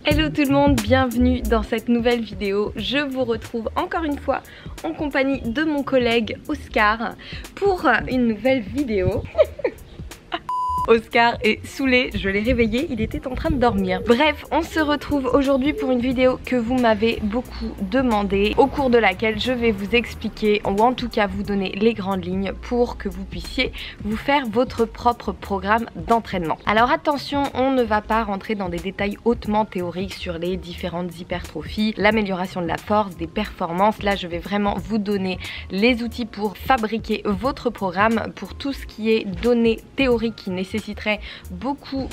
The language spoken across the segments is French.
Hello tout le monde, bienvenue dans cette nouvelle vidéo. Je vous retrouve encore une fois en compagnie de mon collègue Oscar pour une nouvelle vidéo. Oscar est saoulé, je l'ai réveillé, il était en train de dormir. Bref, on se retrouve aujourd'hui pour une vidéo que vous m'avez beaucoup demandé, au cours de laquelle je vais vous expliquer, ou en tout cas vous donner les grandes lignes pour que vous puissiez vous faire votre propre programme d'entraînement. Alors attention, on ne va pas rentrer dans des détails hautement théoriques sur les différentes hypertrophies, l'amélioration de la force, des performances. Là, je vais vraiment vous donner les outils pour fabriquer votre programme, pour tout ce qui est données théoriques qui nécessiterait beaucoup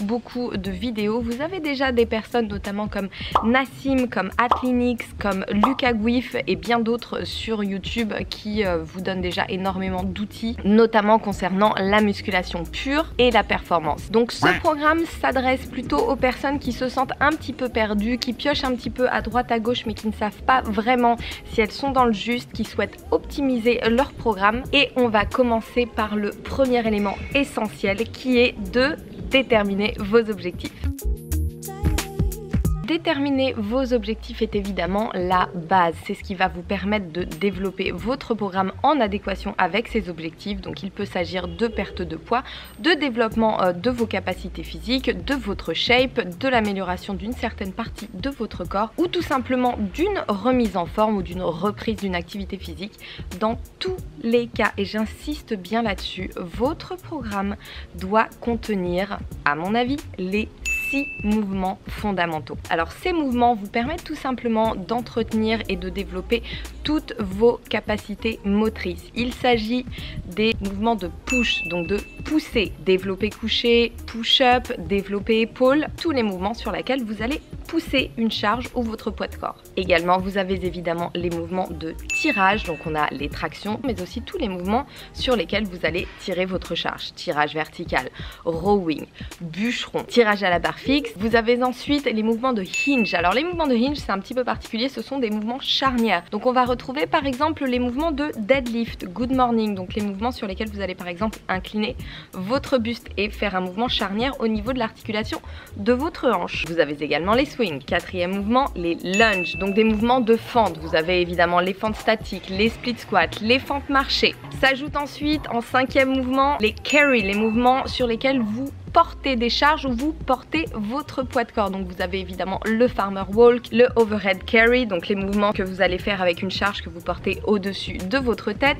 de vidéos. Vous avez déjà des personnes notamment comme Nassim, comme Atlinix, comme Lucas Guif et bien d'autres sur YouTube qui vous donnent déjà énormément d'outils, notamment concernant la musculation pure et la performance. Donc ce programme s'adresse plutôt aux personnes qui se sentent un petit peu perdues, qui piochent un petit peu à droite à gauche mais qui ne savent pas vraiment si elles sont dans le juste, qui souhaitent optimiser leur programme. Et on va commencer par le premier élément essentiel qui est de déterminer vos objectifs. Déterminer vos objectifs est évidemment la base, c'est ce qui va vous permettre de développer votre programme en adéquation avec ces objectifs. Donc il peut s'agir de perte de poids, de développement de vos capacités physiques, de votre shape, de l'amélioration d'une certaine partie de votre corps ou tout simplement d'une remise en forme ou d'une reprise d'une activité physique. Dans tous les cas, et j'insiste bien là-dessus, votre programme doit contenir, à mon avis, les 6 mouvements fondamentaux. Alors ces mouvements vous permettent tout simplement d'entretenir et de développer toutes vos capacités motrices. Il s'agit des mouvements de push, donc de pousser, développer couché, push-up, développer épaule, tous les mouvements sur lesquels vous allez pousser une charge ou votre poids de corps. Également, vous avez évidemment les mouvements de tirage, donc on a les tractions, mais aussi tous les mouvements sur lesquels vous allez tirer votre charge. Tirage vertical, rowing, bûcheron, tirage à la barre fixe. Vous avez ensuite les mouvements de hinge. Alors les mouvements de hinge, c'est un petit peu particulier, ce sont des mouvements charnières. Donc on va retrouver par exemple les mouvements de deadlift, good morning, donc les mouvements sur lesquels vous allez par exemple incliner votre buste et faire un mouvement charnière au niveau de l'articulation de votre hanche. Vous avez également les swings. Quatrième mouvement, les lunges, donc des mouvements de fente. Vous avez évidemment les fentes statiques, les split squats, les fentes marchées. S'ajoute ensuite en cinquième mouvement les carry, les mouvements sur lesquels vous portez des charges ou vous portez votre poids de corps. Donc vous avez évidemment le farmer walk, le overhead carry, donc les mouvements que vous allez faire avec une charge que vous portez au-dessus de votre tête.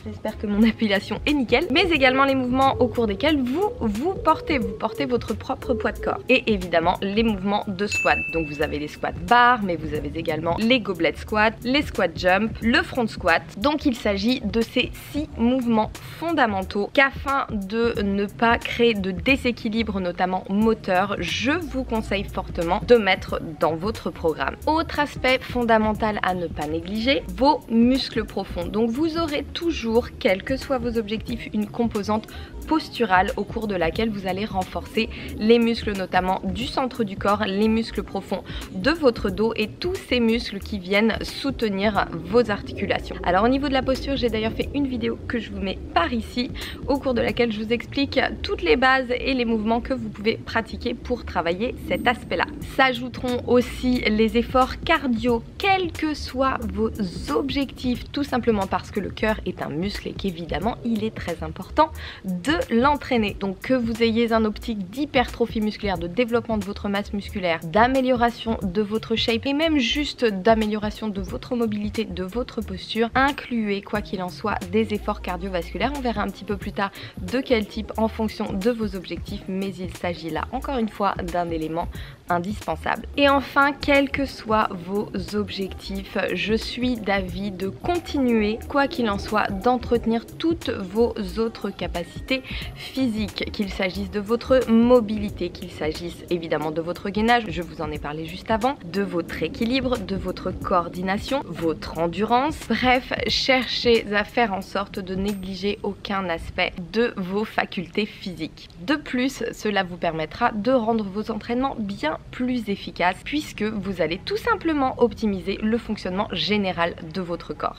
J'espère que mon appellation est nickel. Mais également les mouvements au cours desquels vous portez votre propre poids de corps. Et évidemment les mouvements de squat. Donc vous avez les squats barres, mais vous avez également les goblet squats, les squat jump, le front squat. Donc il s'agit de ces 6 mouvements fondamentaux qu'afin de ne pas créer de déséquilibre, notamment moteur, je vous conseille fortement de mettre dans votre programme. Autre aspect fondamental à ne pas négliger, vos muscles profonds. Donc vous aurez toujours, quels que soient vos objectifs, une composante posturale au cours de laquelle vous allez renforcer les muscles notamment du centre du corps, les muscles profonds de votre dos et tous ces muscles qui viennent soutenir vos articulations. Alors au niveau de la posture, j'ai d'ailleurs fait une vidéo que je vous mets par ici, au cours de laquelle je vous explique toutes les bases et les mouvements que vous pouvez pratiquer pour travailler cet aspect-là. S'ajouteront aussi les efforts cardio, quels que soient vos objectifs, tout simplement parce que le cœur est un muscle et qu'évidemment il est très important de l'entraîner. Donc que vous ayez un optique d'hypertrophie musculaire, de développement de votre masse musculaire, d'amélioration de votre shape et même juste d'amélioration de votre mobilité, de votre posture, incluez quoi qu'il en soit des efforts cardiovasculaires. On verra un petit peu plus tard de quel type en fonction de vos objectifs, mais il s'agit là encore une fois d'un élément indispensable. Et enfin, quels que soient vos objectifs, je suis d'avis de continuer, quoi qu'il en soit, d'entretenir toutes vos autres capacités physiques, qu'il s'agisse de votre mobilité, qu'il s'agisse évidemment de votre gainage, je vous en ai parlé juste avant, de votre équilibre, de votre coordination, votre endurance. Bref, cherchez à faire en sorte de négliger aucun aspect de vos facultés physiques. De plus, cela vous permettra de rendre vos entraînements bien plus efficaces puisque vous allez tout simplement optimiser le fonctionnement général de votre corps.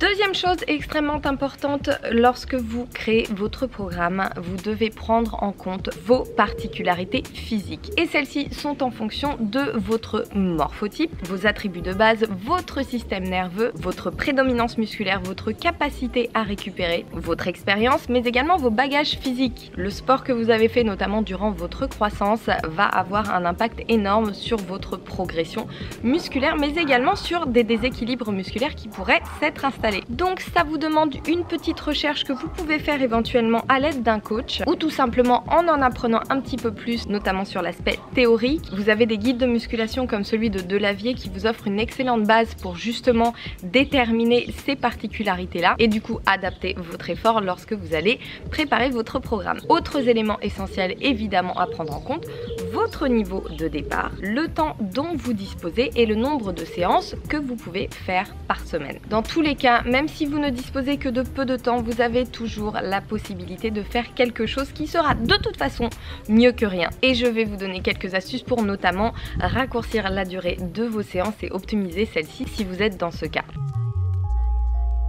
Deuxième chose extrêmement importante, lorsque vous créez votre programme, vous devez prendre en compte vos particularités physiques. Et celles-ci sont en fonction de votre morphotype, vos attributs de base, votre système nerveux, votre prédominance musculaire, votre capacité à récupérer, votre expérience, mais également vos bagages physiques. Le sport que vous avez fait notamment durant votre croissance va avoir un impact énorme sur votre progression musculaire, mais également sur des déséquilibres musculaires qui pourraient s'être installés. Donc ça vous demande une petite recherche que vous pouvez faire éventuellement à l'aide d'un coach ou tout simplement en apprenant un petit peu plus, notamment sur l'aspect théorique. Vous avez des guides de musculation comme celui de Delavier qui vous offre une excellente base pour justement déterminer ces particularités-là et du coup adapter votre effort lorsque vous allez préparer votre programme. Autres éléments essentiels évidemment à prendre en compte, votre niveau de départ, le temps dont vous disposez et le nombre de séances que vous pouvez faire par semaine. Dans tous les cas, même si vous ne disposez que de peu de temps, vous avez toujours la possibilité de faire quelque chose qui sera de toute façon mieux que rien. Et je vais vous donner quelques astuces pour notamment raccourcir la durée de vos séances et optimiser celle-ci si vous êtes dans ce cas.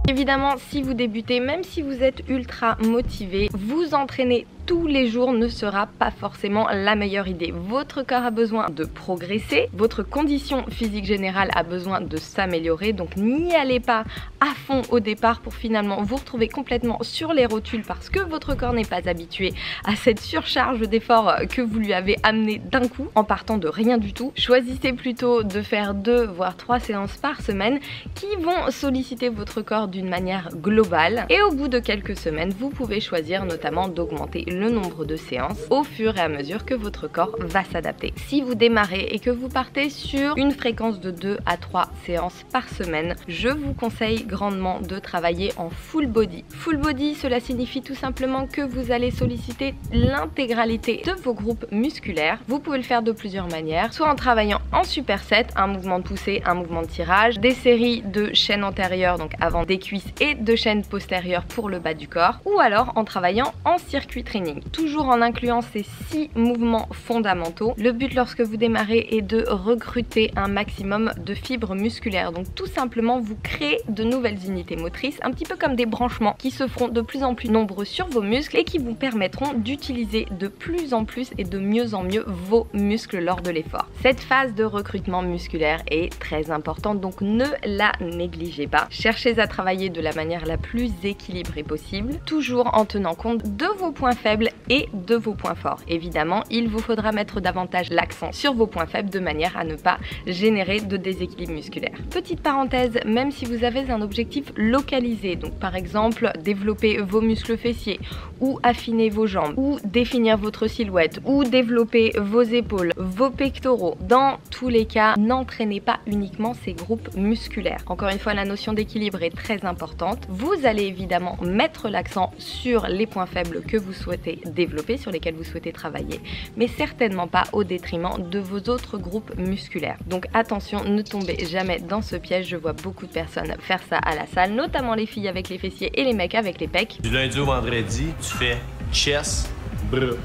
Évidemment, si vous débutez, même si vous êtes ultra motivé, vous entraîner tous les jours ne sera pas forcément la meilleure idée. Votre corps a besoin de progresser, votre condition physique générale a besoin de s'améliorer, donc n'y allez pas à fond au départ pour finalement vous retrouver complètement sur les rotules parce que votre corps n'est pas habitué à cette surcharge d'efforts que vous lui avez amené d'un coup en partant de rien du tout. Choisissez plutôt de faire 2 voire 3 séances par semaine qui vont solliciter votre corps d'une manière globale et au bout de quelques semaines, vous pouvez choisir notamment d'augmenter le nombre de séances au fur et à mesure que votre corps va s'adapter. Si vous démarrez et que vous partez sur une fréquence de 2 à 3 séances par semaine, je vous conseille grandement de travailler en full body. Full body, cela signifie tout simplement que vous allez solliciter l'intégralité de vos groupes musculaires. Vous pouvez le faire de plusieurs manières, soit en travaillant en superset, un mouvement de poussée, un mouvement de tirage, des séries de chaînes antérieures, donc avant des cuisses et de chaînes postérieures pour le bas du corps, ou alors en travaillant en circuit training. Toujours en incluant ces 6 mouvements fondamentaux. Le but lorsque vous démarrez est de recruter un maximum de fibres musculaires. Donc tout simplement vous créez de nouvelles unités motrices, un petit peu comme des branchements qui se feront de plus en plus nombreux sur vos muscles et qui vous permettront d'utiliser de plus en plus et de mieux en mieux vos muscles lors de l'effort. Cette phase de recrutement musculaire est très importante, donc ne la négligez pas. Cherchez à travailler de la manière la plus équilibrée possible, toujours en tenant compte de vos points faibles et de vos points forts. Évidemment, il vous faudra mettre davantage l'accent sur vos points faibles de manière à ne pas générer de déséquilibre musculaire. Petite parenthèse, même si vous avez un objectif localisé, donc par exemple développer vos muscles fessiers ou affiner vos jambes ou définir votre silhouette ou développer vos épaules, vos pectoraux, dans tous les cas, n'entraînez pas uniquement ces groupes musculaires. Encore une fois, la notion d'équilibre est très importante. Vous allez évidemment mettre l'accent sur les points faibles que vous souhaitez développer, sur lesquels vous souhaitez travailler, mais certainement pas au détriment de vos autres groupes musculaires. Donc attention, ne tombez jamais dans ce piège. Je vois beaucoup de personnes faire ça à la salle, notamment les filles avec les fessiers et les mecs avec les pecs. Du lundi au vendredi, tu fais chest, bras,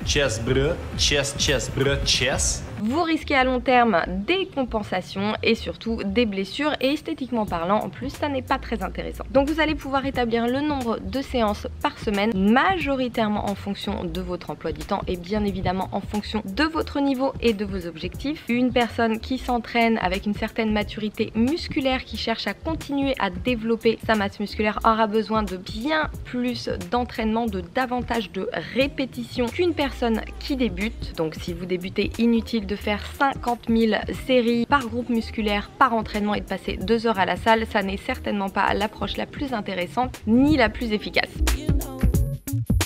chest, bras, chest, chest, bras, chest. Vous risquez à long terme des compensations et surtout des blessures, et esthétiquement parlant en plus ça n'est pas très intéressant. Donc vous allez pouvoir établir le nombre de séances par semaine, majoritairement en fonction de votre emploi du temps et bien évidemment en fonction de votre niveau et de vos objectifs. Une personne qui s'entraîne avec une certaine maturité musculaire, qui cherche à continuer à développer sa masse musculaire, aura besoin de bien plus d'entraînement, de davantage de répétitions qu'une personne qui débute. Donc si vous débutez, inutile de faire 50 000 séries par groupe musculaire par entraînement et de passer 2 heures à la salle, ça n'est certainement pas l'approche la plus intéressante ni la plus efficace.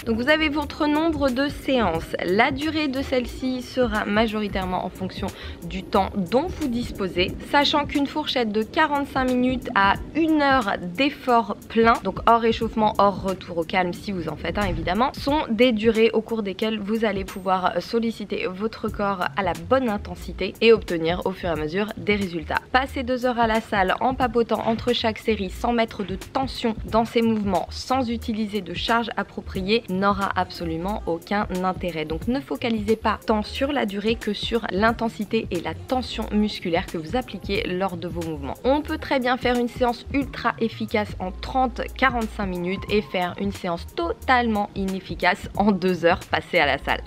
Donc vous avez votre nombre de séances. La durée de celle-ci sera majoritairement en fonction du temps dont vous disposez, sachant qu'une fourchette de 45 minutes à 1 heure d'effort plein, donc hors échauffement, hors retour au calme si vous en faites un évidemment, sont des durées au cours desquelles vous allez pouvoir solliciter votre corps à la bonne intensité et obtenir au fur et à mesure des résultats. Passer 2 heures à la salle en papotant entre chaque série sans mettre de tension dans ses mouvements, sans utiliser de charge appropriée, n'aura absolument aucun intérêt. Donc ne focalisez pas tant sur la durée que sur l'intensité et la tension musculaire que vous appliquez lors de vos mouvements. On peut très bien faire une séance ultra efficace en 30-45 minutes et faire une séance totalement inefficace en 2 heures passées à la salle.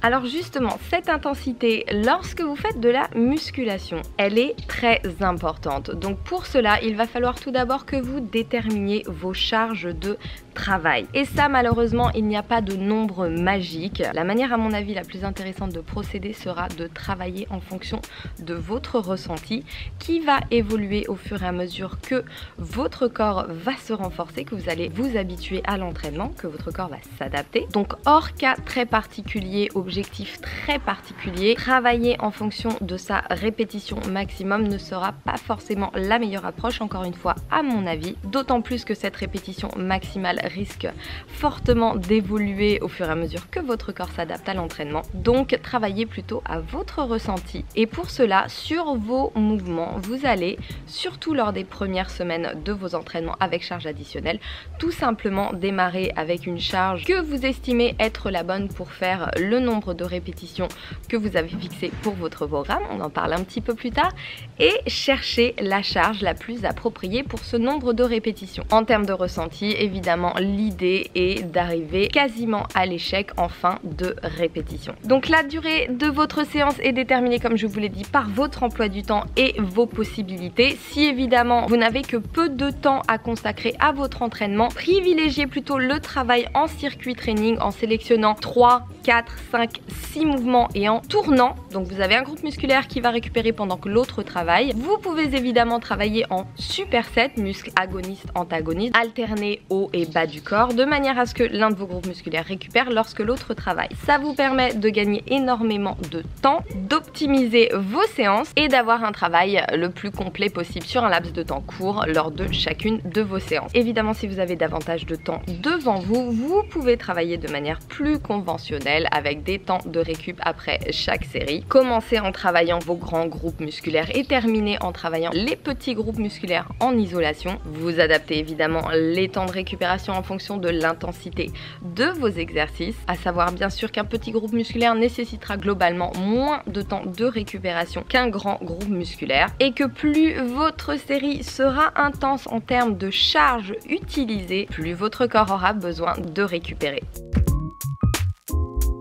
Alors justement, cette intensité, lorsque vous faites de la musculation, elle est très importante. Donc pour cela, il va falloir tout d'abord que vous déterminiez vos charges de travail. Et ça, malheureusement, il n'y a pas de nombre magique. La manière, à mon avis, la plus intéressante de procéder sera de travailler en fonction de votre ressenti qui va évoluer au fur et à mesure que votre corps va se renforcer, que vous allez vous habituer à l'entraînement, que votre corps va s'adapter. Donc hors cas très particulier, objectif très particulier, travailler en fonction de sa répétition maximum ne sera pas forcément la meilleure approche, encore une fois à mon avis, d'autant plus que cette répétition maximale risque fortement d'évoluer au fur et à mesure que votre corps s'adapte à l'entraînement. Donc travaillez plutôt à votre ressenti. Et pour cela, sur vos mouvements, vous allez, surtout lors des premières semaines de vos entraînements avec charge additionnelle, tout simplement démarrer avec une charge que vous estimez être la bonne pour faire le nombre de répétitions que vous avez fixé pour votre programme, on en parle un petit peu plus tard, et chercher la charge la plus appropriée pour ce nombre de répétitions. En termes de ressenti, évidemment, l'idée est d'arriver quasiment à l'échec en fin de répétition. Donc la durée de votre séance est déterminée, comme je vous l'ai dit, par votre emploi du temps et vos possibilités. Si évidemment vous n'avez que peu de temps à consacrer à votre entraînement, privilégiez plutôt le travail en circuit training en sélectionnant 3, 4, 5, 6 mouvements et en tournant. Donc vous avez un groupe musculaire qui va récupérer pendant que l'autre travaille. Vous pouvez évidemment travailler en superset, muscles agonistes, antagonistes, alterner haut et bas du corps, de manière à ce que l'un de vos groupes musculaires récupère lorsque l'autre travaille. Ça vous permet de gagner énormément de temps, d'optimiser vos séances et d'avoir un travail le plus complet possible sur un laps de temps court lors de chacune de vos séances. Évidemment, si vous avez davantage de temps devant vous, vous pouvez travailler de manière plus conventionnelle avec des temps de récup après chaque série. Commencez en travaillant vos grands groupes musculaires et terminez en travaillant les petits groupes musculaires en isolation. Vous adaptez évidemment les temps de récupération en fonction de l'intensité de vos exercices, à savoir bien sûr qu'un petit groupe musculaire nécessitera globalement moins de temps de récupération qu'un grand groupe musculaire et que plus votre série sera intense en termes de charge utilisée, plus votre corps aura besoin de récupérer.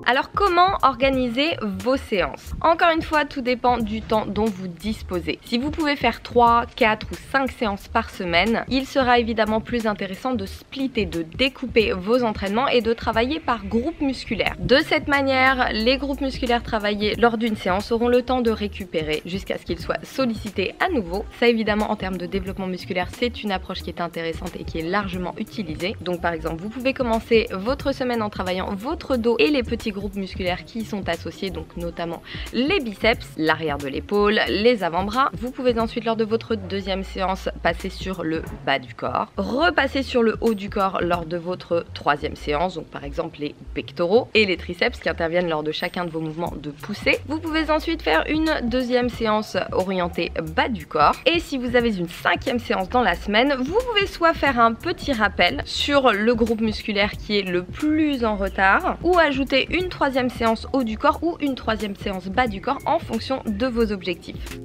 Alors comment organiser vos séances? Encore une fois, tout dépend du temps dont vous disposez. Si vous pouvez faire 3, 4 ou 5 séances par semaine, il sera évidemment plus intéressant de splitter, de découper vos entraînements et de travailler par groupe musculaire. De cette manière, les groupes musculaires travaillés lors d'une séance auront le temps de récupérer jusqu'à ce qu'ils soient sollicités à nouveau. Ça évidemment, en termes de développement musculaire, c'est une approche qui est intéressante et qui est largement utilisée. Donc par exemple, vous pouvez commencer votre semaine en travaillant votre dos et les petits groupes musculaires qui y sont associés, donc notamment les biceps, l'arrière de l'épaule, les avant-bras. Vous pouvez ensuite lors de votre deuxième séance passer sur le bas du corps, repasser sur le haut du corps lors de votre troisième séance, donc par exemple les pectoraux et les triceps qui interviennent lors de chacun de vos mouvements de poussée. Vous pouvez ensuite faire une deuxième séance orientée bas du corps et si vous avez une cinquième séance dans la semaine, vous pouvez soit faire un petit rappel sur le groupe musculaire qui est le plus en retard ou ajouter une troisième séance haut du corps ou une troisième séance bas du corps en fonction de vos objectifs.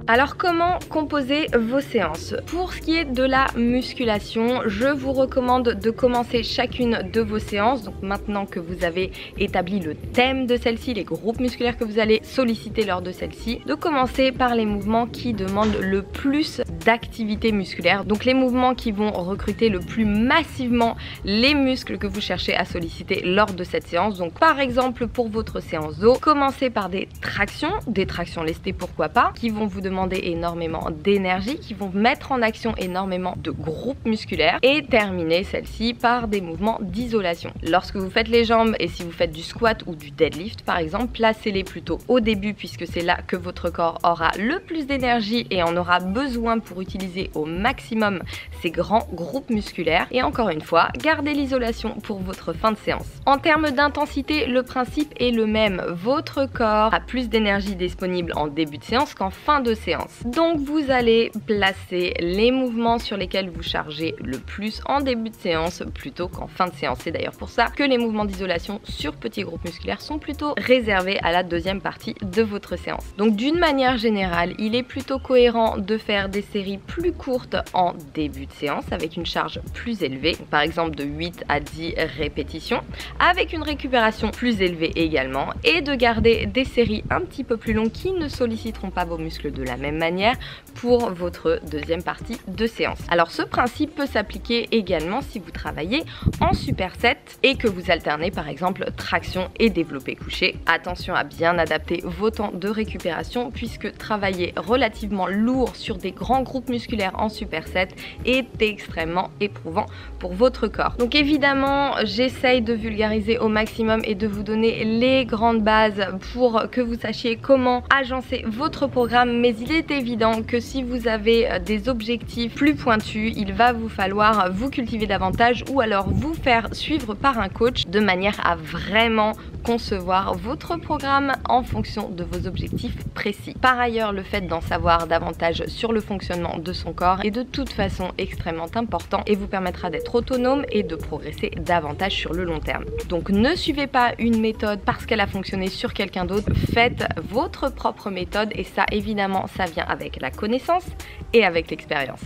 Alors comment composer vos séances? Pour ce qui est de la musculation, je vous recommande de commencer chacune de vos séances, donc maintenant que vous avez établi le thème de celle-ci, les groupes musculaires que vous allez solliciter lors de celle-ci, de commencer par les mouvements qui demandent le plus d'activité musculaire, donc les mouvements qui vont recruter le plus massivement les muscles que vous cherchez à solliciter lors de cette séance. Donc par exemple pour votre séance dos, commencez par des tractions lestées pourquoi pas, qui vont vous demander énormément d'énergie, qui vont mettre en action énormément de groupes musculaires et terminer celle-ci par des mouvements d'isolation. Lorsque vous faites les jambes et si vous faites du squat ou du deadlift par exemple, placez-les plutôt au début puisque c'est là que votre corps aura le plus d'énergie et en aura besoin pour utiliser au maximum ces grands groupes musculaires et encore une fois, gardez l'isolation pour votre fin de séance. En termes d'intensité, le principe est le même. Votre corps a plus d'énergie disponible en début de séance qu'en fin de séance. séance. Donc vous allez placer les mouvements sur lesquels vous chargez le plus en début de séance plutôt qu'en fin de séance. C'est d'ailleurs pour ça que les mouvements d'isolation sur petits groupes musculaires sont plutôt réservés à la deuxième partie de votre séance. Donc d'une manière générale, il est plutôt cohérent de faire des séries plus courtes en début de séance avec une charge plus élevée, par exemple de 8 à 10 répétitions, avec une récupération plus élevée également, et de garder des séries un petit peu plus longues qui ne solliciteront pas vos muscles de la même manière pour votre deuxième partie de séance. Alors ce principe peut s'appliquer également si vous travaillez en superset et que vous alternez par exemple traction et développé couché. Attention à bien adapter vos temps de récupération puisque travailler relativement lourd sur des grands groupes musculaires en superset est extrêmement éprouvant pour votre corps. Donc évidemment, j'essaye de vulgariser au maximum et de vous donner les grandes bases pour que vous sachiez comment agencer votre programme, mais il est évident que si vous avez des objectifs plus pointus, il va vous falloir vous cultiver davantage ou alors vous faire suivre par un coach de manière à vraiment concevoir votre programme en fonction de vos objectifs précis. Par ailleurs, le fait d'en savoir davantage sur le fonctionnement de son corps est de toute façon extrêmement important et vous permettra d'être autonome et de progresser davantage sur le long terme. Donc ne suivez pas une méthode parce qu'elle a fonctionné sur quelqu'un d'autre, faites votre propre méthode et ça évidemment ça vient avec la connaissance et avec l'expérience.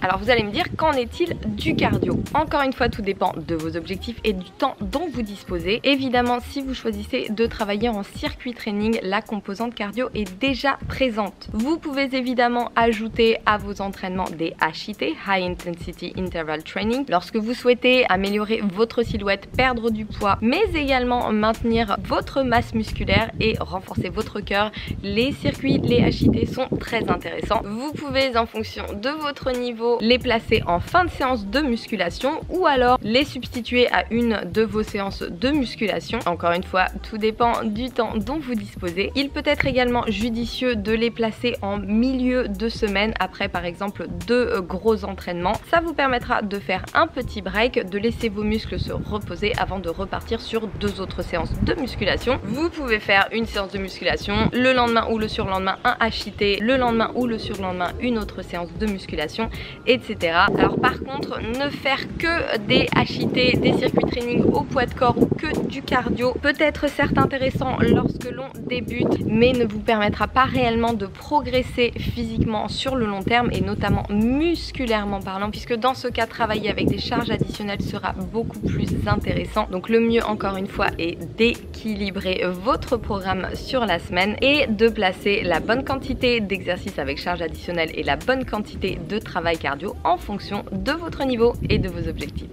Alors vous allez me dire, qu'en est-il du cardio? Encore une fois, tout dépend de vos objectifs et du temps dont vous disposez. Évidemment, si vous choisissez de travailler en circuit training, la composante cardio est déjà présente. Vous pouvez évidemment ajouter à vos entraînements des HIT, High Intensity Interval Training, lorsque vous souhaitez améliorer votre silhouette, perdre du poids, mais également maintenir votre masse musculaire et renforcer votre cœur. Les circuits, les HIT sont très intéressants. Vous pouvez, en fonction de votre niveau, les placer en fin de séance de musculation ou alors les substituer à une de vos séances de musculation. Encore une fois, tout dépend du temps dont vous disposez. Il peut être également judicieux de les placer en milieu de semaine après par exemple 2 gros entraînements. Ça vous permettra de faire un petit break, de laisser vos muscles se reposer avant de repartir sur 2 autres séances de musculation. Vous pouvez faire une séance de musculation, le lendemain ou le surlendemain un HIT, le lendemain ou le surlendemain une autre séance de musculation, etc. Alors par contre, ne faire que des HIT, des circuits training au poids de corps ou que du cardio peut être certes intéressant lorsque l'on débute, mais ne vous permettra pas réellement de progresser physiquement sur le long terme et notamment musculairement parlant, puisque dans ce cas, travailler avec des charges additionnelles sera beaucoup plus intéressant. Donc le mieux encore une fois est d'équilibrer votre programme sur la semaine et de placer la bonne quantité d'exercices avec charge additionnelle et la bonne quantité de travail cardio en fonction de votre niveau et de vos objectifs.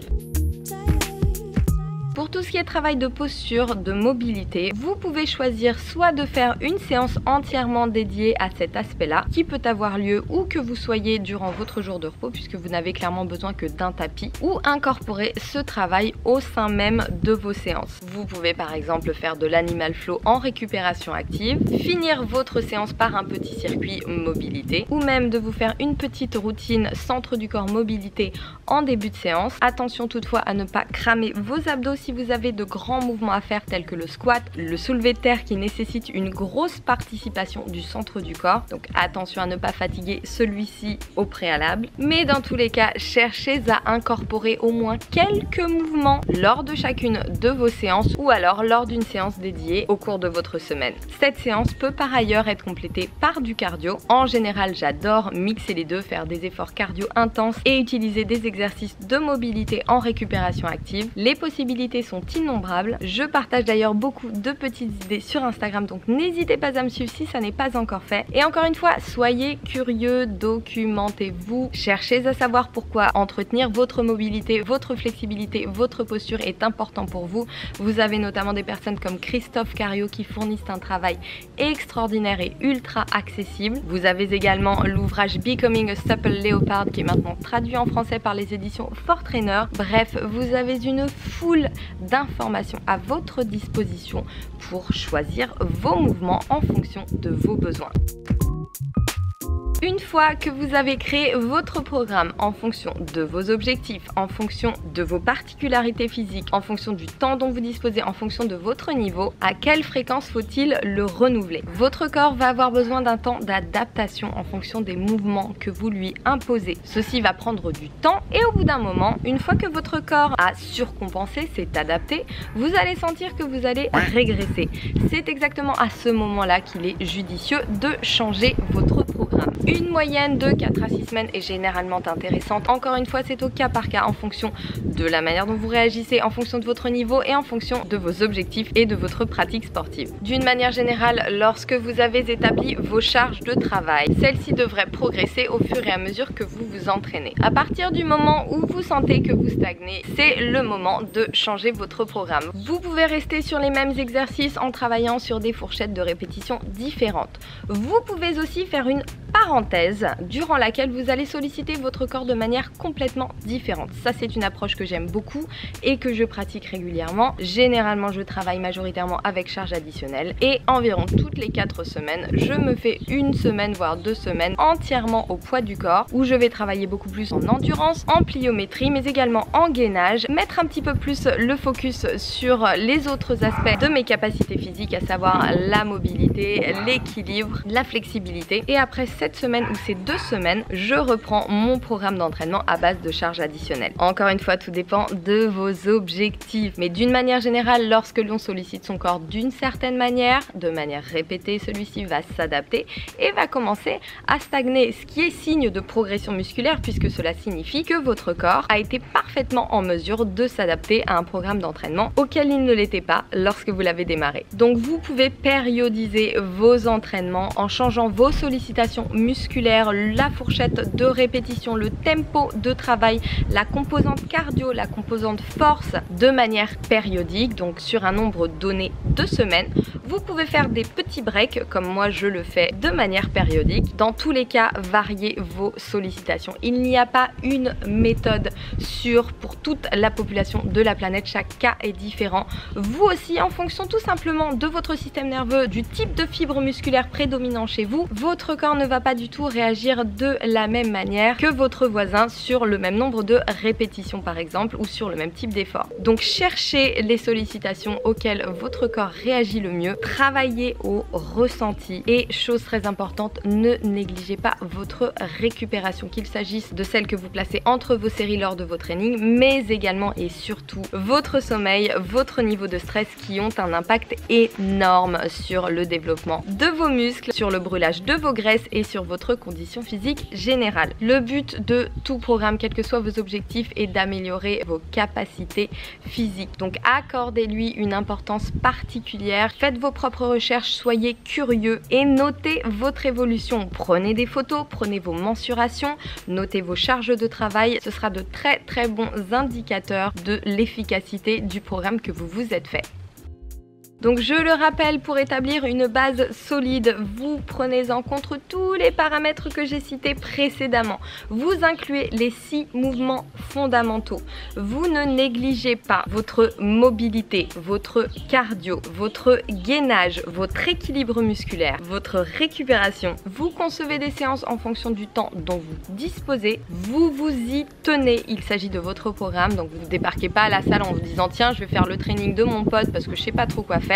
Pour tout ce qui est travail de posture, de mobilité, vous pouvez choisir soit de faire une séance entièrement dédiée à cet aspect-là, qui peut avoir lieu où que vous soyez durant votre jour de repos, puisque vous n'avez clairement besoin que d'un tapis, ou incorporer ce travail au sein même de vos séances. Vous pouvez par exemple faire de l'animal flow en récupération active, finir votre séance par un petit circuit mobilité, ou même de vous faire une petite routine centre du corps mobilité en début de séance. Attention toutefois à ne pas cramer vos abdos si vous avez de grands mouvements à faire tels que le squat, le soulevé de terre qui nécessite une grosse participation du centre du corps. Donc attention à ne pas fatiguer celui-ci au préalable. Mais dans tous les cas, cherchez à incorporer au moins quelques mouvements lors de chacune de vos séances ou alors lors d'une séance dédiée au cours de votre semaine. Cette séance peut par ailleurs être complétée par du cardio. En général, j'adore mixer les deux, faire des efforts cardio intenses et utiliser des exercices de mobilité en récupération active. Les possibilités sont innombrables. Je partage d'ailleurs beaucoup de petites idées sur Instagram, donc n'hésitez pas à me suivre si ça n'est pas encore fait. Et encore une fois, soyez curieux, documentez-vous, cherchez à savoir pourquoi entretenir votre mobilité, votre flexibilité, votre posture est important pour vous. Vous avez notamment des personnes comme Christophe Cario qui fournissent un travail extraordinaire et ultra accessible. Vous avez également l'ouvrage Becoming a Supple Leopard qui est maintenant traduit en français par les éditions For Trainer. Bref, vous avez une foule d'informations à votre disposition pour choisir vos mouvements en fonction de vos besoins. Une fois que vous avez créé votre programme en fonction de vos objectifs, en fonction de vos particularités physiques, en fonction du temps dont vous disposez, en fonction de votre niveau, à quelle fréquence faut-il le renouveler? Votre corps va avoir besoin d'un temps d'adaptation en fonction des mouvements que vous lui imposez. Ceci va prendre du temps et au bout d'un moment, une fois que votre corps a surcompensé, s'est adapté, vous allez sentir que vous allez régresser. C'est exactement à ce moment-là qu'il est judicieux de changer votre programme. Une moyenne de 4 à 6 semaines est généralement intéressante. Encore une fois, c'est au cas par cas en fonction de la manière dont vous réagissez, en fonction de votre niveau et en fonction de vos objectifs et de votre pratique sportive. D'une manière générale, lorsque vous avez établi vos charges de travail, celles-ci devraient progresser au fur et à mesure que vous vous entraînez. À partir du moment où vous sentez que vous stagnez, c'est le moment de changer votre programme. Vous pouvez rester sur les mêmes exercices en travaillant sur des fourchettes de répétition différentes. Vous pouvez aussi faire une parenthèse durant laquelle vous allez solliciter votre corps de manière complètement différente. Ça, c'est une approche que j'aime beaucoup et que je pratique régulièrement. Généralement, je travaille majoritairement avec charge additionnelle et environ toutes les 4 semaines, je me fais une semaine voire 2 semaines entièrement au poids du corps où je vais travailler beaucoup plus en endurance, en pliométrie, mais également en gainage, mettre un petit peu plus le focus sur les autres aspects de mes capacités physiques, à savoir la mobilité, l'équilibre, la flexibilité. Et après cette semaine ou ces 2 semaines, je reprends mon programme d'entraînement à base de charges additionnelles. Encore une fois, tout dépend de vos objectifs. Mais d'une manière générale, lorsque l'on sollicite son corps d'une certaine manière, de manière répétée, celui-ci va s'adapter et va commencer à stagner, ce qui est signe de progression musculaire puisque cela signifie que votre corps a été parfaitement en mesure de s'adapter à un programme d'entraînement auquel il ne l'était pas lorsque vous l'avez démarré. Donc vous pouvez périodiser vos entraînements en changeant vos sollicitations musculaires, la fourchette de répétition, le tempo de travail, la composante cardio, la composante force de manière périodique, donc sur un nombre donné de semaines. Vous pouvez faire des petits breaks comme moi je le fais de manière périodique. Dans tous les cas, variez vos sollicitations. Il n'y a pas une méthode sûre pour toute la population de la planète, chaque cas est différent. Vous aussi, en fonction tout simplement de votre système nerveux, du type de fibre musculaire prédominant chez vous, votre corps ne va pas du tout réagir de la même manière que votre voisin sur le même nombre de répétitions par exemple ou sur le même type d'effort. Donc cherchez les sollicitations auxquelles votre corps réagit le mieux, travaillez au ressenti et chose très importante, ne négligez pas votre récupération, qu'il s'agisse de celle que vous placez entre vos séries lors de vos trainings, mais également et surtout votre sommeil, votre niveau de stress qui ont un impact énorme sur le développement de vos muscles, sur le brûlage de vos graisses et sur votre condition physique générale. Le but de tout programme, quels que soient vos objectifs, est d'améliorer vos capacités physiques. Donc accordez-lui une importance particulière, faites vos propres recherches, soyez curieux et notez votre évolution. Prenez des photos, prenez vos mensurations, notez vos charges de travail, ce sera de très bons indicateurs de l'efficacité du programme que vous vous êtes fait. Donc je le rappelle, pour établir une base solide, vous prenez en compte tous les paramètres que j'ai cités précédemment. Vous incluez les 6 mouvements fondamentaux. Vous ne négligez pas votre mobilité, votre cardio, votre gainage, votre équilibre musculaire, votre récupération. Vous concevez des séances en fonction du temps dont vous disposez. Vous vous y tenez. Il s'agit de votre programme, donc vous ne débarquez pas à la salle en vous disant tiens, je vais faire le training de mon pote parce que je sais pas trop quoi faire.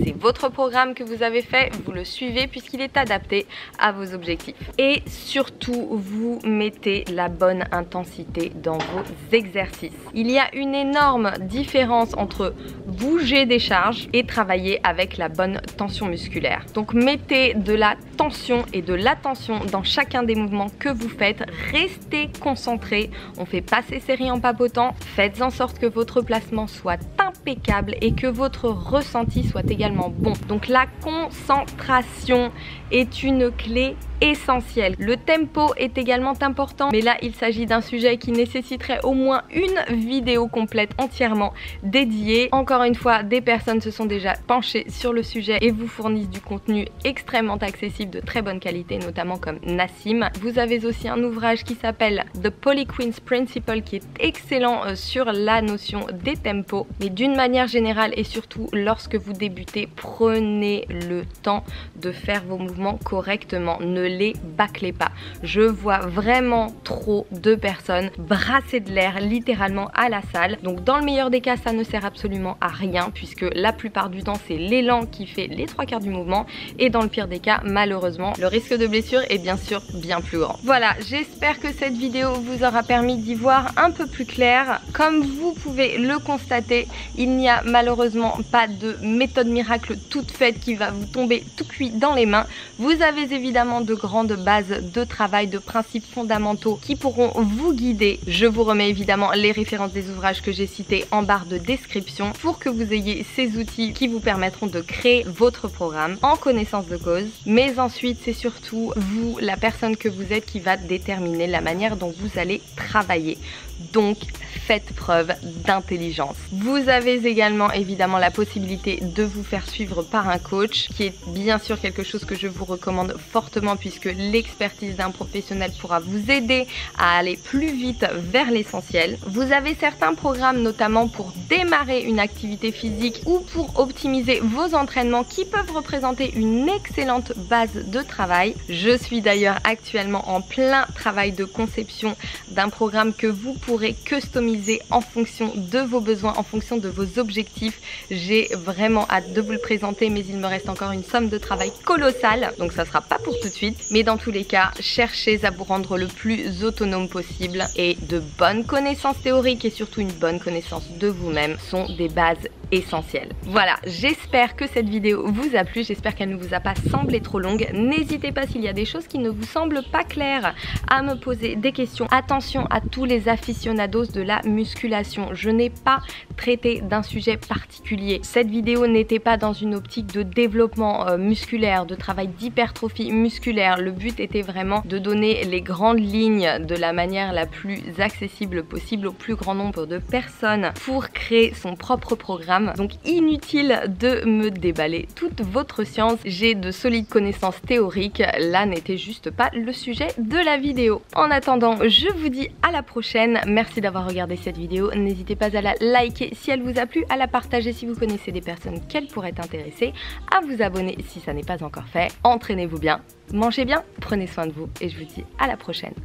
C'est votre programme que vous avez fait, vous le suivez puisqu'il est adapté à vos objectifs. Et surtout, vous mettez la bonne intensité dans vos exercices. Il y a une énorme différence entre bouger des charges et travailler avec la bonne tension musculaire. Donc mettez de la tension et de l'attention dans chacun des mouvements que vous faites. Restez concentré. On fait pas ces séries en papotant. Faites en sorte que votre placement soit impeccable et que votre ressenti soit également bon. Donc la concentration est une clé essentielle. Le tempo est également important, mais là il s'agit d'un sujet qui nécessiterait au moins une vidéo complète entièrement dédiée. Encore une fois, des personnes se sont déjà penchées sur le sujet et vous fournissent du contenu extrêmement accessible de très bonne qualité, notamment comme Nassim. Vous avez aussi un ouvrage qui s'appelle The Polyquins Principle qui est excellent sur la notion des tempos. Mais d'une manière générale et surtout lorsque vous débutez, prenez le temps de faire vos mouvements correctement. Ne les bâclez pas. Je vois vraiment trop de personnes brasser de l'air littéralement à la salle. Donc dans le meilleur des cas, ça ne sert absolument à rien puisque la plupart du temps, c'est l'élan qui fait les 3/4 du mouvement. Et dans le pire des cas, malheureusement, le risque de blessure est bien sûr bien plus grand. Voilà, j'espère que cette vidéo vous aura permis d'y voir un peu plus clair. Comme vous pouvez le constater, il n'y a malheureusement pas de méthode miracle toute faite qui va vous tomber tout cuit dans les mains. Vous avez évidemment de grandes bases de travail, de principes fondamentaux qui pourront vous guider. Je vous remets évidemment les références des ouvrages que j'ai cités en barre de description pour que vous ayez ces outils qui vous permettront de créer votre programme en connaissance de cause. Mais ensuite, c'est surtout vous, la personne que vous êtes, qui va déterminer la manière dont vous allez travailler. Donc, faites preuve d'intelligence. Vous avez également évidemment la possibilité de vous faire suivre par un coach, qui est bien sûr quelque chose que je vous recommande fortement puisque l'expertise d'un professionnel pourra vous aider à aller plus vite vers l'essentiel. Vous avez certains programmes notamment pour démarrer une activité physique ou pour optimiser vos entraînements qui peuvent représenter une excellente base de travail. Je suis d'ailleurs actuellement en plein travail de conception d'un programme que vous pourrez customiser en fonction de vos besoins, en fonction de vos objectifs. J'ai vraiment hâte de vous le présenter, mais il me reste encore une somme de travail colossale, donc ça sera pas pour tout de suite. Mais dans tous les cas, cherchez à vous rendre le plus autonome possible et de bonnes connaissances théoriques et surtout une bonne connaissance de vous-même sont des bases essentielles. Voilà, j'espère que cette vidéo vous a plu, j'espère qu'elle ne vous a pas semblé trop longue. N'hésitez pas, s'il y a des choses qui ne vous semblent pas claires, à me poser des questions. Attention à tous les aficionados de la musculation, je n'ai pas traité d'un sujet particulier. Cette vidéo n'était pas dans une optique de développement musculaire, de travail d'hypertrophie musculaire. Le but était vraiment de donner les grandes lignes de la manière la plus accessible possible au plus grand nombre de personnes pour créer son propre programme. Donc inutile de me déballer toute votre science, j'ai de solides connaissances théoriques, là n'était juste pas le sujet de la vidéo. En attendant, je vous dis à la prochaine, merci d'avoir regardé cette vidéo, n'hésitez pas à la liker si elle vous a plu, à la partager si vous connaissez des personnes qu'elle pourrait intéresser, à vous abonner si ça n'est pas encore fait. Entraînez-vous bien, mangez bien, prenez soin de vous et je vous dis à la prochaine.